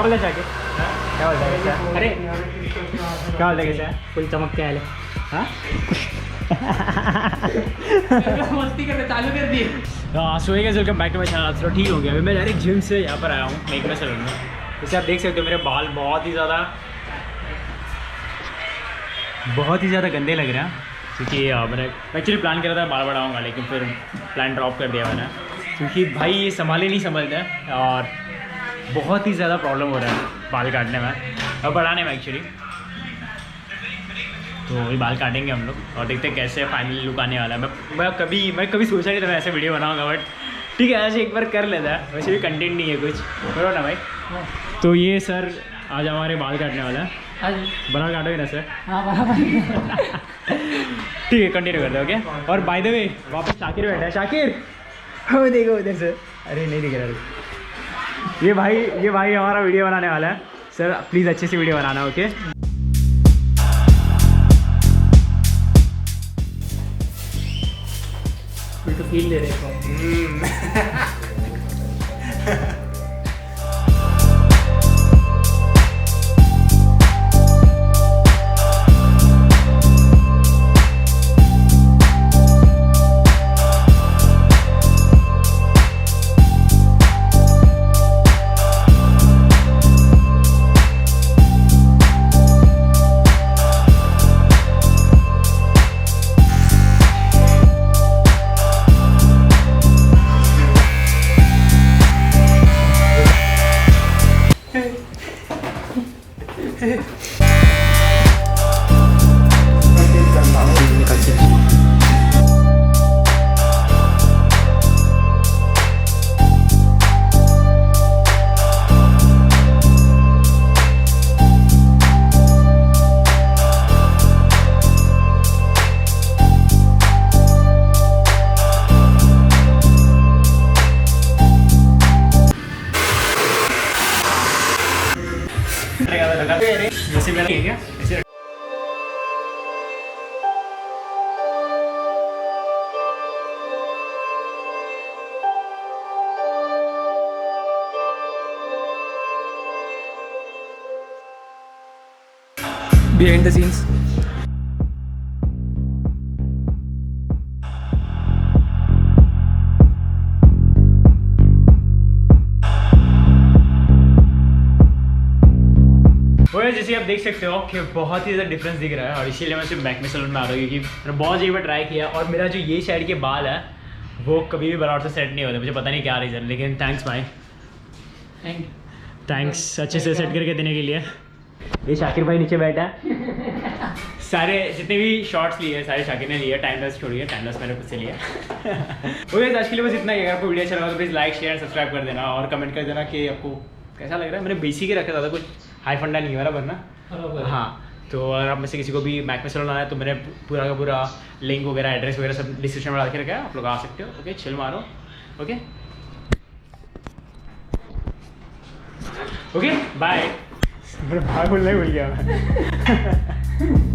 क्या बोलता है क्या बोलता है कैसा? अरे क्या बोलता है कैसा? फुल चमक के आए हाँ मस्ती करते चालू कर दिए। So guys welcome back to my channel. चलो ठीक हो गया, अभी मैं डायरेक्ट जिम से यहाँ पर आया हूँ मेकमे सैलून में। जैसे आप देख सकते हो मेरे बाल बहुत ही ज़्यादा गंदे लग रहे हैं, क्योंकि मैंने एक्चुअली प्लान करा था बाल बढ़ाऊँगा, लेकिन फिर प्लान ड्रॉप कर दिया मैंने, क्योंकि भाई ये संभाले नहीं समझते हैं और बहुत ही ज़्यादा प्रॉब्लम हो रहा है बाल काटने में और बढ़ाने में एक्चुअली। तो वही बाल काटेंगे हम लोग और देखते हैं कैसे फाइनली लुक आने वाला है। मैं कभी सोचा नहीं था मैं ऐसे वीडियो बनाऊंगा, बट ठीक है ऐसे एक बार कर लेता है। वैसे भी कंटेंट नहीं है कुछ, करो ना भाई। तो ये सर आज हमारे बाल काटने वाला है। बाल काटोगे ना सर? हाँ बराबर। ठीक है कंटिन्यू करते हैं ओके। और बाय द वे वापस शाकिर बैठा है। शाकिर हो देखो उधर से, अरे नहीं दिख रहा। ये भाई हमारा वीडियो बनाने वाला है। सर प्लीज़ अच्छे से वीडियो बनाना ओके। तो फील ले रहे हो। जैसे मेरा क्या ऐसे बिहाइंड द सीन्स। जैसे आप देख सकते हो कि बहुत ही ज़्यादा डिफरेंस दिख रहा है, और इसीलिए मैं सिर्फ मैकमे सैलून में आ रहा हूँ, क्योंकि मैंने बहुत जगह पर ट्राई किया और मेरा जो ये साइड के बाल है वो कभी भी बराबर से सेट नहीं होते। मुझे पता नहीं क्या रीज़न, लेकिन थैंक्स भाई, थैंक्स अच्छे से सेट करके देने के लिए। ये शाकिर भाई नीचे बैठा है। सारे जितने भी शॉर्ट्स लिए सारे शाकिर ने लिए, टाइमलेस छोड़िए, टाइमलेस मैंने खुद से लिया। ओके आज के लिए बस इतना ही। अगर आपको वीडियो अच्छा लगा तो प्लीज़ लाइक शेयर सब्सक्राइब कर देना और कमेंट कर देना कि आपको कैसा लग रहा है। मैंने बेसिक ही रखा था, कुछ हाई फंडा नहीं हो रहा वरना। हाँ तो अगर आप में से किसी को भी मैकमे सैलून आना है तो मैंने पूरा का पूरा लिंक वगैरह एड्रेस वगैरह सब डिस्क्रिप्शन में डाल के रखा है, आप लोग आ सकते हो ओके। चिल मारो ओके ओके बाय। भाई बोलना ही भूल गया मैं।